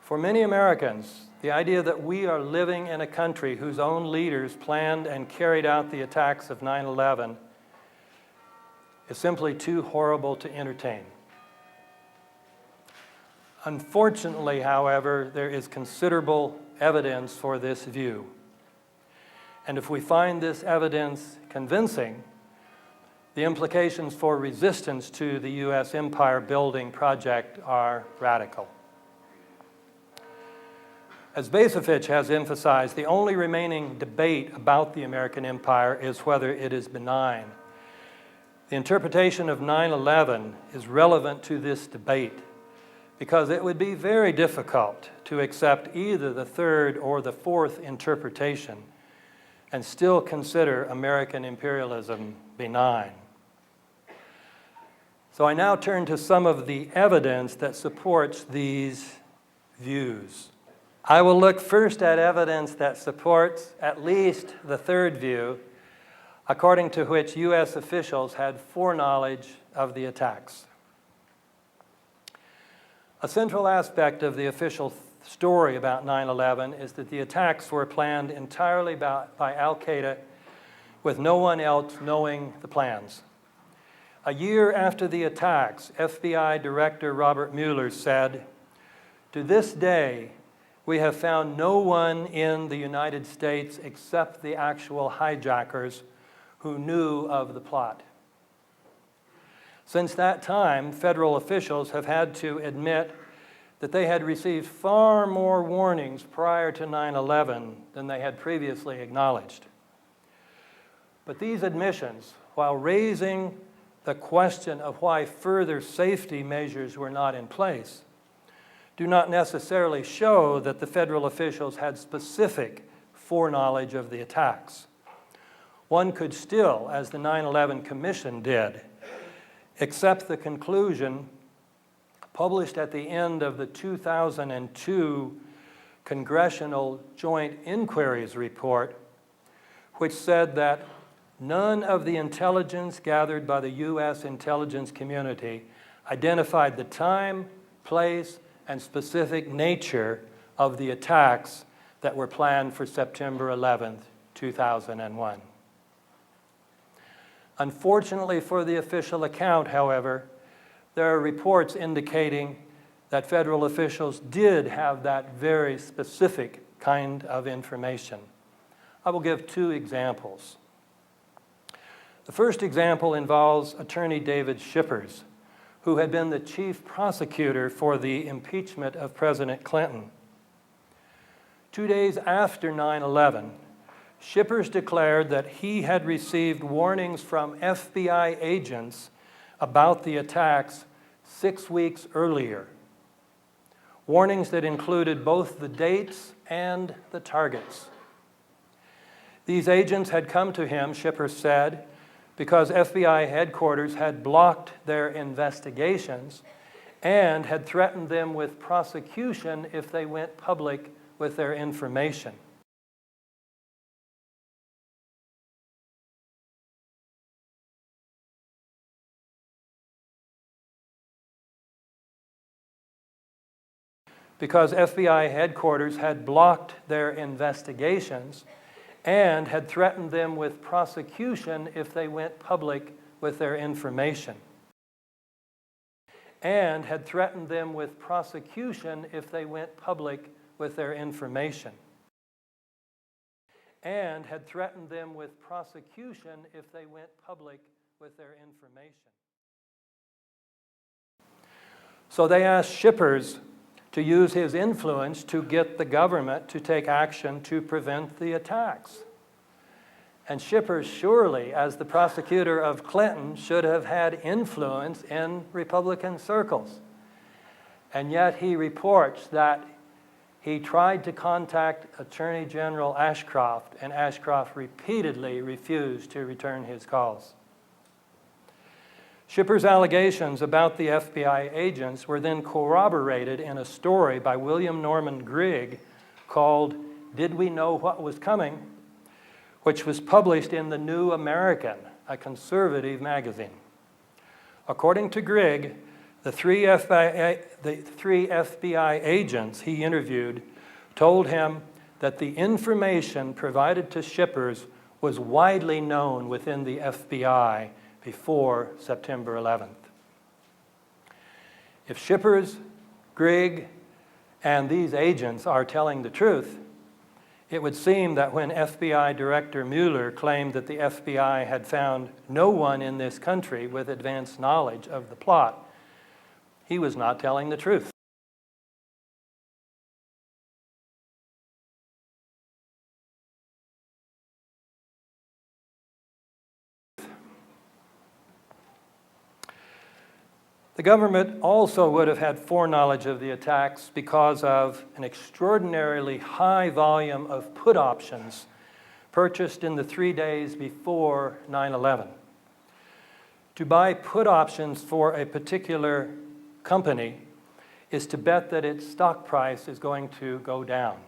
For many Americans, the idea that we are living in a country whose own leaders planned and carried out the attacks of 9/11 is simply too horrible to entertain. Unfortunately, however, there is considerable evidence for this view. And if we find this evidence convincing, the implications for resistance to the U.S. empire building project are radical. As Bascolm has emphasized, the only remaining debate about the American empire is whether it is benign. The interpretation of 9/11 is relevant to this debate because it would be very difficult to accept either the third or the fourth interpretation and still consider American imperialism benign. So I now turn to some of the evidence that supports these views. I will look first at evidence that supports at least the third view, according to which U.S. officials had foreknowledge of the attacks. A central aspect of the official story about 9/11 is that the attacks were planned entirely by Al-Qaeda, with no one else knowing the plans. A year after the attacks, FBI Director Robert Mueller said, "To this day, we have found no one in the United States except the actual hijackers who knew of the plot." Since that time, federal officials have had to admit that they had received far more warnings prior to 9/11 than they had previously acknowledged. But these admissions, while raising the question of why further safety measures were not in place, do not necessarily show that the federal officials had specific foreknowledge of the attacks. One could still, as the 9/11 Commission did, accept the conclusion published at the end of the 2002 Congressional Joint Inquiries report, which said that none of the intelligence gathered by the U.S. intelligence community identified the time, place, and specific nature of the attacks that were planned for September 11th, 2001. Unfortunately for the official account, however, there are reports indicating that federal officials did have that very specific kind of information. I will give two examples. The first example involves Attorney David Shippers, who had been the chief prosecutor for the impeachment of President Clinton. 2 days after 9/11, Shippers declared that he had received warnings from FBI agents about the attacks 6 weeks earlier. Warnings that included both the dates and the targets. These agents had come to him, Shippers said, because FBI headquarters had blocked their investigations and had threatened them with prosecution if they went public with their information. Because FBI headquarters had blocked their investigations and had threatened them with prosecution if they went public with their information. And had threatened them with prosecution if they went public with their information. And had threatened them with prosecution if they went public with their information. So they asked Shippers to use his influence to get the government to take action to prevent the attacks. And Shippers surely, as the prosecutor of Clinton, should have had influence in Republican circles. And yet he reports that he tried to contact Attorney General Ashcroft, and Ashcroft repeatedly refused to return his calls. Shippers' allegations about the FBI agents were then corroborated in a story by William Norman Grigg called "Did We Know What Was Coming?", which was published in the New American, a conservative magazine. According to Grigg, The three FBI agents he interviewed told him that the information provided to shippers was widely known within the FBI before September 11th. If shippers, Grigg, and these agents are telling the truth, it would seem that when FBI Director Mueller claimed that the FBI had found no one in this country with advanced knowledge of the plot, he was not telling the truth. The government also would have had foreknowledge of the attacks because of an extraordinarily high volume of put options purchased in the 3 days before 9/11. To buy put options for a particular company is to bet that its stock price is going to go down.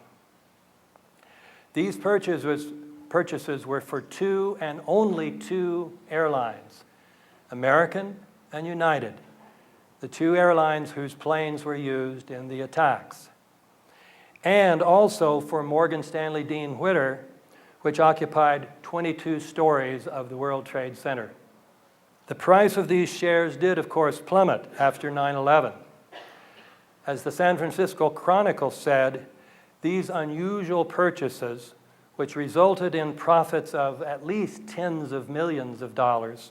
These purchases were for two and only two airlines, American and United, the two airlines whose planes were used in the attacks, and also for Morgan Stanley Dean Whitter, which occupied 22 stories of the World Trade Center. The price of these shares did, of course, plummet after 9/11. As the San Francisco Chronicle said, these unusual purchases, which resulted in profits of at least tens of millions of dollars,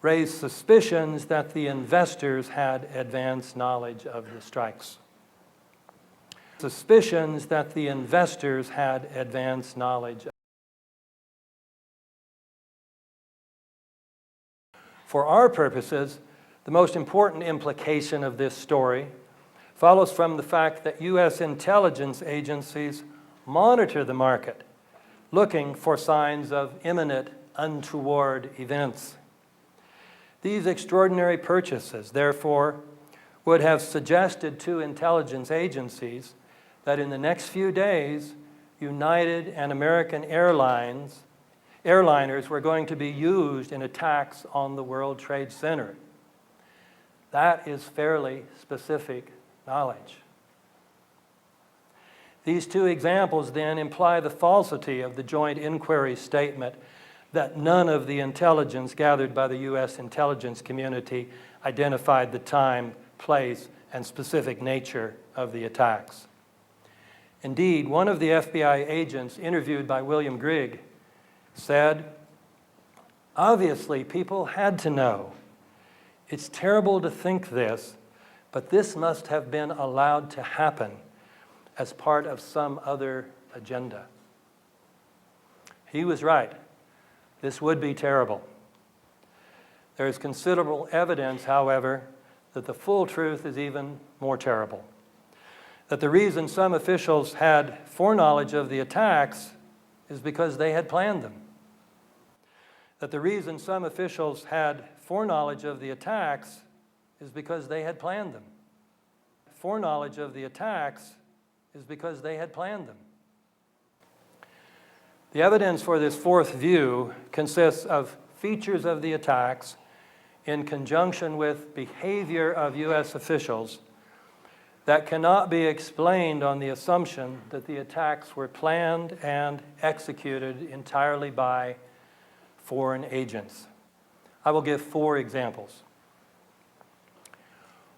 raised suspicions that the investors had advanced knowledge of the strikes. Suspicions that the investors had advanced knowledge. For our purposes, the most important implication of this story follows from the fact that U.S. intelligence agencies monitor the market, looking for signs of imminent untoward events. These extraordinary purchases, therefore, would have suggested to intelligence agencies that in the next few days, United and American airliners were going to be used in attacks on the World Trade Center. That is fairly specific knowledge. These two examples then imply the falsity of the joint inquiry statement that none of the intelligence gathered by the U.S. intelligence community identified the time, place, and specific nature of the attacks. Indeed, one of the FBI agents interviewed by William Grigg said, "Obviously, people had to know. It's terrible to think this, but this must have been allowed to happen as part of some other agenda." He was right. This would be terrible. There is considerable evidence, however, that the full truth is even more terrible. That the reason some officials had foreknowledge of the attacks is because they had planned them. That the reason some officials had foreknowledge of the attacks is because they had planned them. Foreknowledge of the attacks is because they had planned them. The evidence for this fourth view consists of features of the attacks in conjunction with behavior of U.S. officials that cannot be explained on the assumption that the attacks were planned and executed entirely by foreign agents. I will give 4 examples.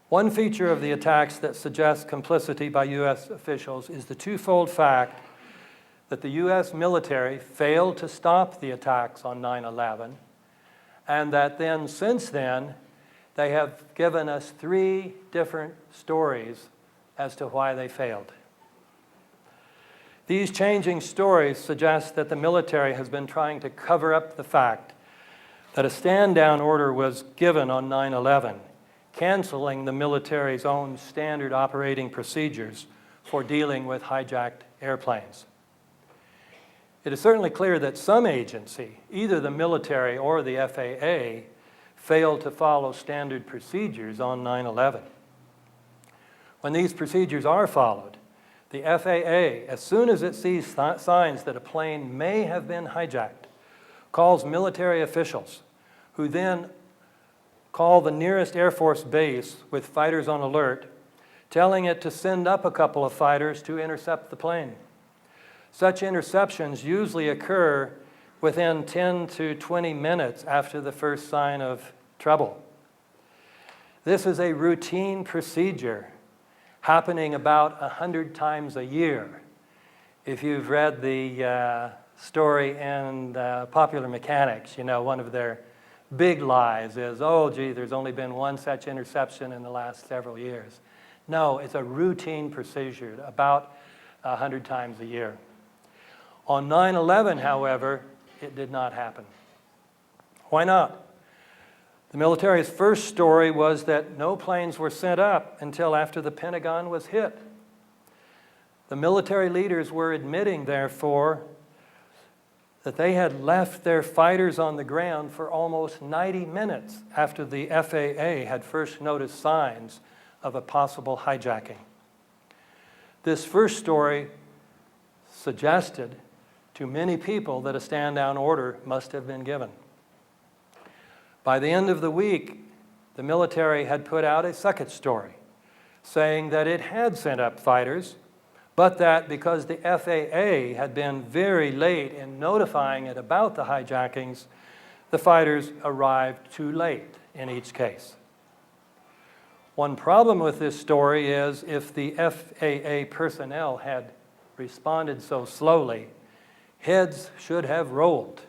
One feature of the attacks that suggests complicity by U.S. officials is the twofold fact that the U.S. military failed to stop the attacks on 9/11, and that then, since then, they have given us 3 different stories as to why they failed. These changing stories suggest that the military has been trying to cover up the fact that a stand-down order was given on 9/11, canceling the military's own standard operating procedures for dealing with hijacked airplanes. It is certainly clear that some agency, either the military or the FAA, failed to follow standard procedures on 9/11. When these procedures are followed, the FAA, as soon as it sees signs that a plane may have been hijacked, calls military officials, who then call the nearest Air Force base with fighters on alert, telling it to send up a couple of fighters to intercept the plane. Such interceptions usually occur within 10 to 20 minutes after the first sign of trouble. This is a routine procedure happening about 100 times a year. If you've read the story in Popular Mechanics, you know, one of their big lies is, oh, gee, there's only been one such interception in the last several years. No, it's a routine procedure, about 100 times a year. On 9/11, however, it did not happen. Why not? The military's first story was that no planes were sent up until after the Pentagon was hit. The military leaders were admitting, therefore, that they had left their fighters on the ground for almost 90 minutes after the FAA had first noticed signs of a possible hijacking. This first story suggested to many people that a stand-down order must have been given. By the end of the week, the military had put out a second story saying that it had sent up fighters, but that because the FAA had been very late in notifying it about the hijackings, the fighters arrived too late in each case. One problem with this story is if the FAA personnel had responded so slowly, heads should have rolled,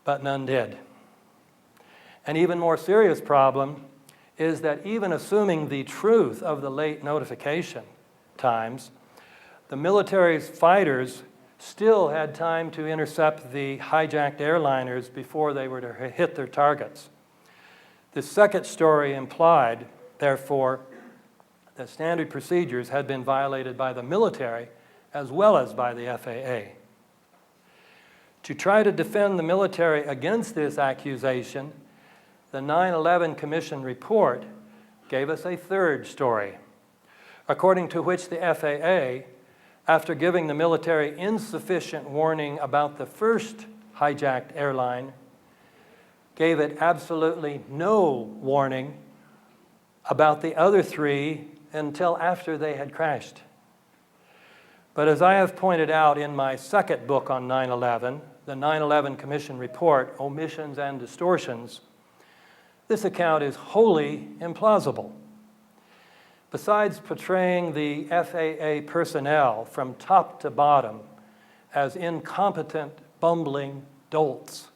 but none did. An even more serious problem is that even assuming the truth of the late notification times, the military's fighters still had time to intercept the hijacked airliners before they were to hit their targets. The second story implied, therefore, that standard procedures had been violated by the military as well as by the FAA. To try to defend the military against this accusation, the 9/11 Commission report gave us a third story, according to which the FAA, after giving the military insufficient warning about the first hijacked airline, gave it absolutely no warning about the other three until after they had crashed. But as I have pointed out in my second book on 9/11, the 9/11 Commission Report, Omissions and Distortions, this account is wholly implausible. Besides portraying the FAA personnel from top to bottom as incompetent, bumbling dolts,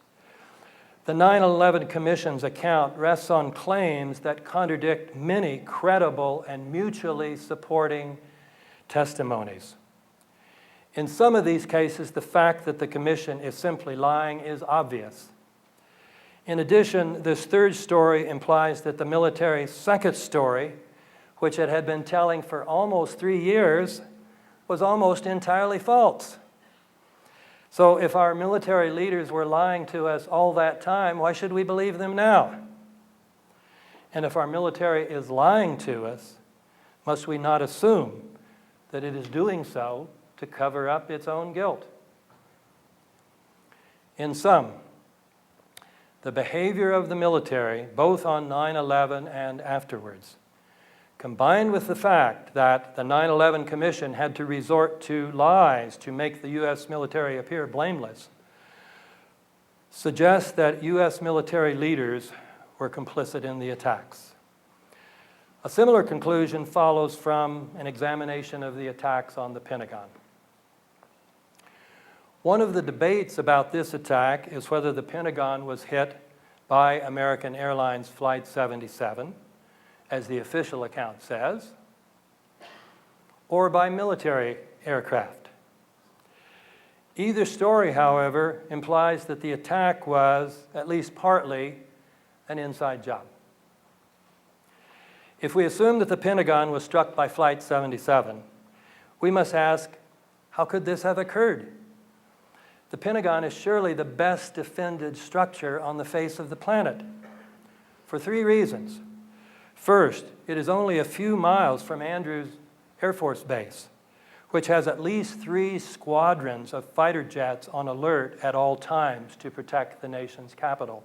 the 9/11 Commission's account rests on claims that contradict many credible and mutually supporting testimonies. In some of these cases, the fact that the Commission is simply lying is obvious. In addition, this third story implies that the military's second story, which it had been telling for almost 3 years, was almost entirely false. So if our military leaders were lying to us all that time, why should we believe them now? And if our military is lying to us, must we not assume that it is doing so to cover up its own guilt? In sum, the behavior of the military, both on 9/11 and afterwards, combined with the fact that the 9/11 Commission had to resort to lies to make the U.S. military appear blameless, suggests that U.S. military leaders were complicit in the attacks. A similar conclusion follows from an examination of the attacks on the Pentagon. One of the debates about this attack is whether the Pentagon was hit by American Airlines Flight 77, as the official account says, or by military aircraft. Either story, however, implies that the attack was, at least partly, an inside job. If we assume that the Pentagon was struck by Flight 77, we must ask, how could this have occurred? The Pentagon is surely the best defended structure on the face of the planet, for 3 reasons. First, it is only a few miles from Andrews Air Force Base, which has at least 3 squadrons of fighter jets on alert at all times to protect the nation's capital.